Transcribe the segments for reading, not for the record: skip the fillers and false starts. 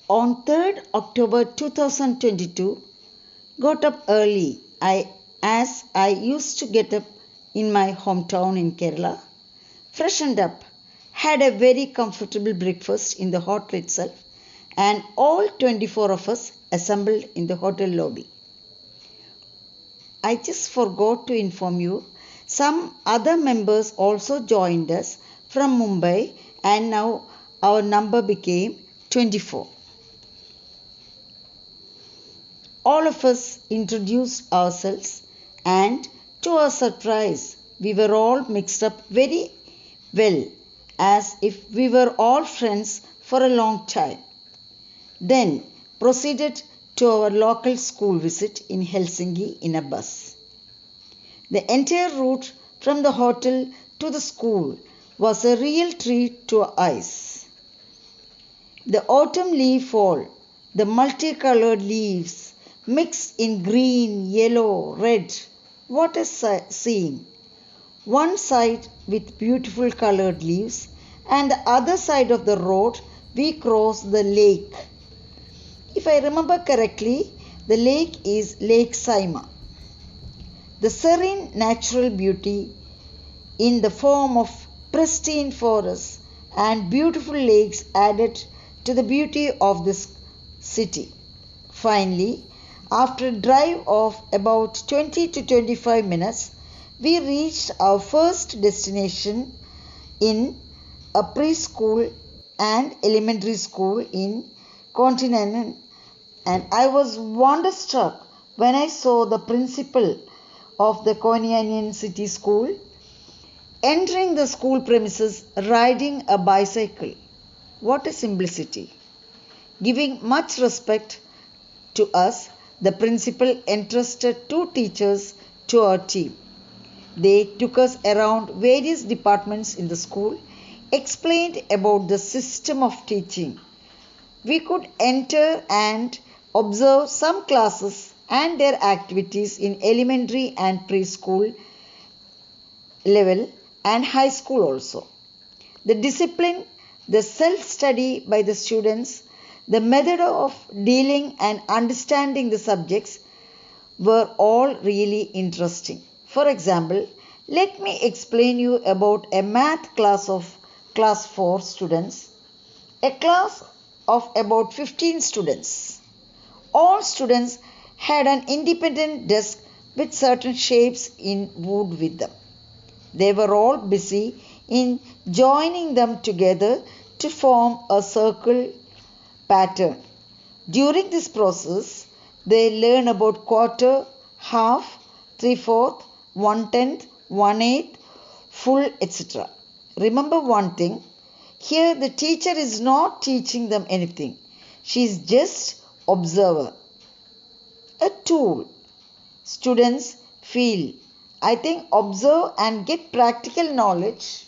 On 3rd October 2022, got up early as I used to get up in my hometown in Kerala, freshened up, had a very comfortable breakfast in the hotel itself, and all 24 of us assembled in the hotel lobby. I just forgot to inform you, some other members also joined us from Mumbai, and now our number became 24. All of us introduced ourselves, and to our surprise, we were all mixed up very well, as if we were all friends for a long time. Then proceeded to our local school visit in Helsinki in a bus. The entire route from the hotel to the school was a real treat to our eyes. The autumn leaf fall, the multicolored leaves, mixed in green, yellow, red. What a scene! One side with beautiful colored leaves, and the other side of the road we crossed the lake. If I remember correctly, the lake is Lake Saima. The serene natural beauty in the form of pristine forests and beautiful lakes added to the beauty of this city. Finally, after a drive of about 20 to 25 minutes, we reached our first destination in a preschool and elementary school in Continent, and I was wonderstruck when I saw the principal of the Koinianian City School entering the school premises riding a bicycle. What a simplicity! Giving much respect to us, the principal entrusted 2 teachers to our team. They took us around various departments in the school, explained about the system of teaching. We could enter and observe some classes and their activities in elementary and preschool level and high school also. The discipline, the self-study by the students, the method of dealing and understanding the subjects were all really interesting. For example, let me explain you about a math class of class 4 students, a class of about 15 students. All students had an independent desk with certain shapes in wood with them. They were all busy in joining them together to form a circle pattern. During this process, they learn about quarter, half, 3/4, 1/10, 1/8, full, etc. Remember one thing, here the teacher is not teaching them anything. She is just observer, a tool. Students feel, I think, observe and get practical knowledge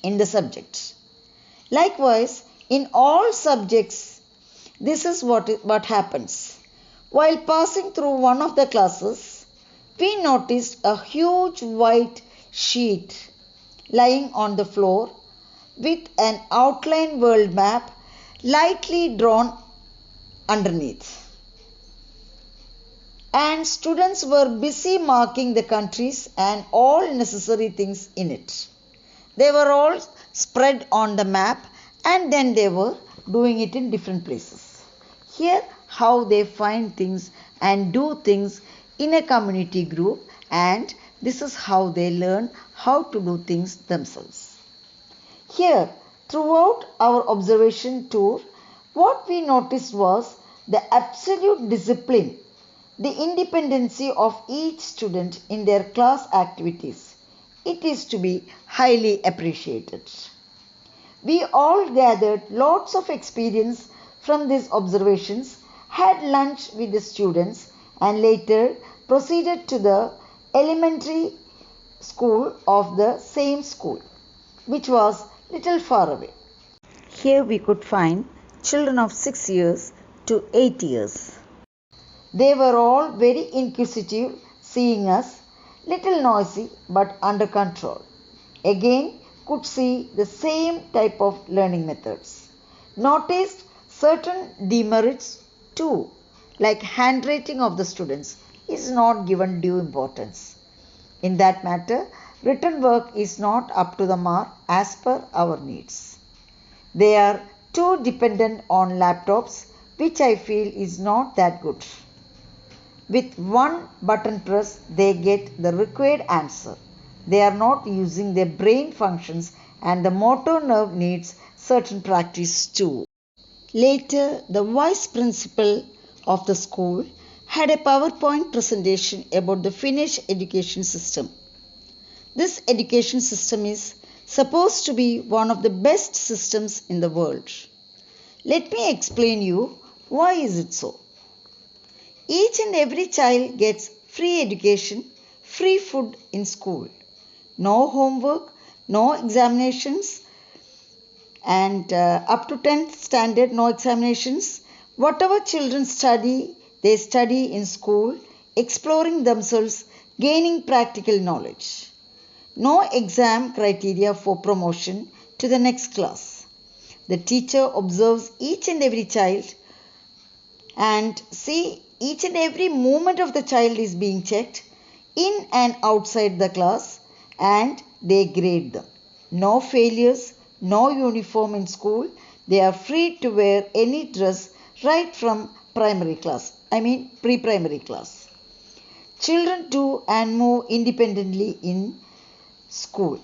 in the subject. Likewise, in all subjects, this is what happens. While passing through one of the classes, we noticed a huge white sheet lying on the floor with an outline world map lightly drawn underneath. And students were busy marking the countries and all necessary things in it. They were all spread on the map, and then they were doing it in different places. Here, how they find things and do things in a community group, and this is how they learn how to do things themselves. Here, throughout our observation tour, what we noticed was the absolute discipline, the independency of each student in their class activities. It is to be highly appreciated. We all gathered lots of experience from these observations, had lunch with the students, and later proceeded to the elementary school of the same school, which was little far away. Here we could find children of 6 years to 8 years. They were all very inquisitive, seeing us, little noisy but under control. Again, could see the same type of learning methods. Noticed Certain demerits too, like handwriting of the students, is not given due importance. In that matter, written work is not up to the mark as per our needs. They are too dependent on laptops, which I feel is not that good. With one button press, they get the required answer. They are not using their brain functions, and the motor nerve needs certain practice too. Later, the vice principal of the school had a PowerPoint presentation about the Finnish education system. This education system is supposed to be one of the best systems in the world. Let me explain you why is it so. Each and every child gets free education, free food in school. No homework, no examinations, and up to 10th standard, no examinations. Whatever children study, they study in school, exploring themselves, gaining practical knowledge. No exam criteria for promotion to the next class. The teacher observes each and every child and see each and every movement of the child is being checked in and outside the class, and they grade them. No failures, no uniform in school. They are free to wear any dress right from primary class. Pre-primary class. Children do and move independently in school.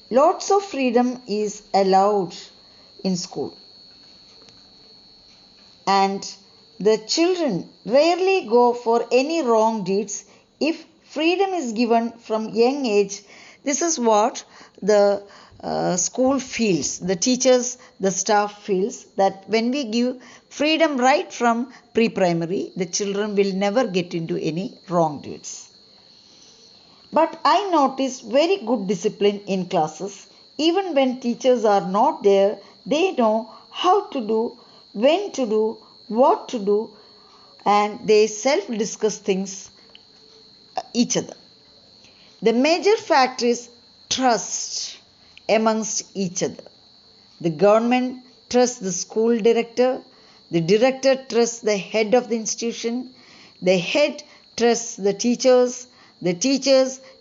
Lots of freedom is allowed in school. And the children rarely go for any wrong deeds if freedom is given from young age. This is what the school feels, the teachers, the staff feels, that when we give freedom right from pre-primary, the children will never get into any wrong deeds. But I noticed very good discipline in classes. Even when teachers are not there, they know how to do, when to do, what to do, and they self-discuss things each other. The major factor is trust amongst each other. The government trusts the school director, the director trusts the head of the institution, the head trusts the teachers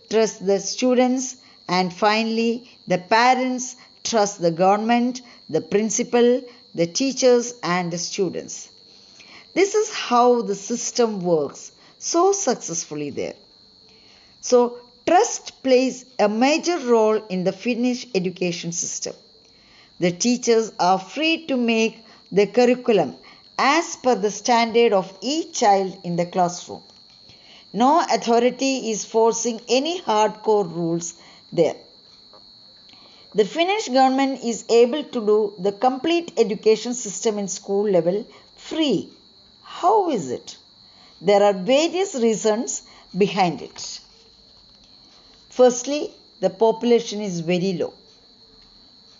trust the students, and finally the parents trust the government, the principal, the teachers and the students. This is how the system works so successfully there. So, trust plays a major role in the Finnish education system. The teachers are free to make the curriculum as per the standard of each child in the classroom. No authority is forcing any hardcore rules there. The Finnish government is able to do the complete education system in school level free. How is it? There are various reasons behind it. Firstly, the population is very low.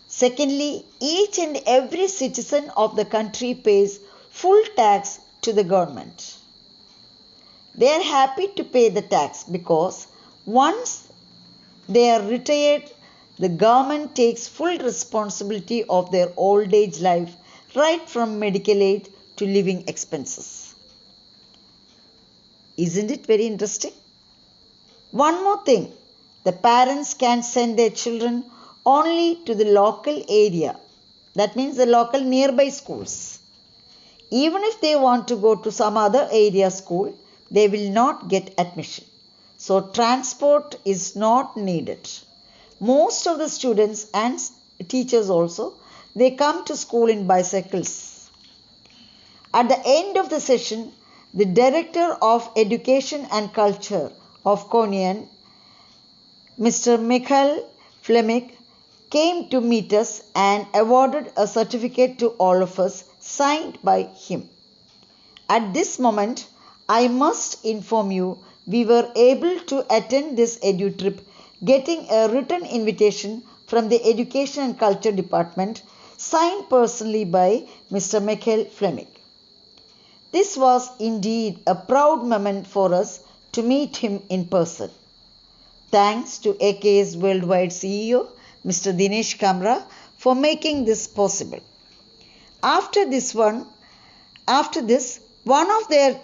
Secondly, each and every citizen of the country pays full tax to the government. They are happy to pay the tax because once they are retired, the government takes full responsibility of their old age life, right from medical aid to living expenses. Isn't it very interesting? One more thing, the parents can send their children only to the local area. That means the local nearby schools. Even if they want to go to some other area school, they will not get admission. So transport is not needed. Most of the students and teachers also, they come to school in bicycles. At the end of the session, the Director of Education and Culture of Konian, Mr. Michael Fleming, came to meet us and awarded a certificate to all of us signed by him. At this moment, I must inform you we were able to attend this edu trip getting a written invitation from the Education and Culture Department signed personally by Mr. Michael Fleming. This was indeed a proud moment for us to meet him in person. Thanks to AKS Worldwide CEO, Mr. Dinesh Kamra, for making this possible. After this, one of their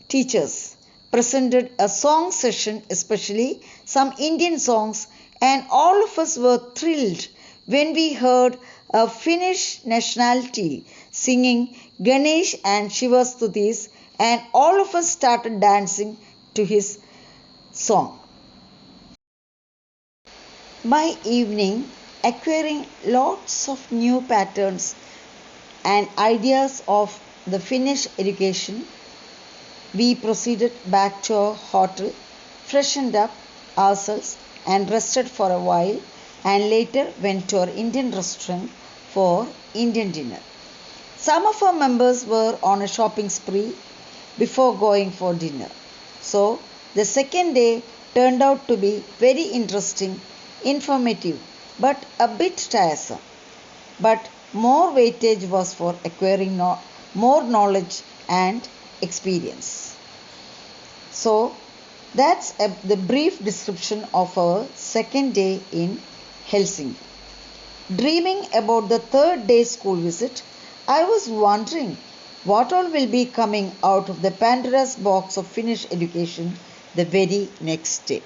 teachers presented a song session, especially some Indian songs, and all of us were thrilled when we heard a Finnish nationality singing Ganesh and Shiva Stutis, and all of us started dancing to his song. By evening, acquiring lots of new patterns and ideas of the Finnish education, we proceeded back to our hotel, freshened up ourselves, and rested for a while, and later went to our Indian restaurant for Indian dinner. Some of our members were on a shopping spree before going for dinner. So, the second day turned out to be very interesting, informative, but a bit tiresome. But more weightage was for acquiring more knowledge and experience. So, that's the brief description of our second day in Helsinki. Dreaming about the third day school visit, I was wondering what all will be coming out of the Pandora's box of Finnish education the very next day.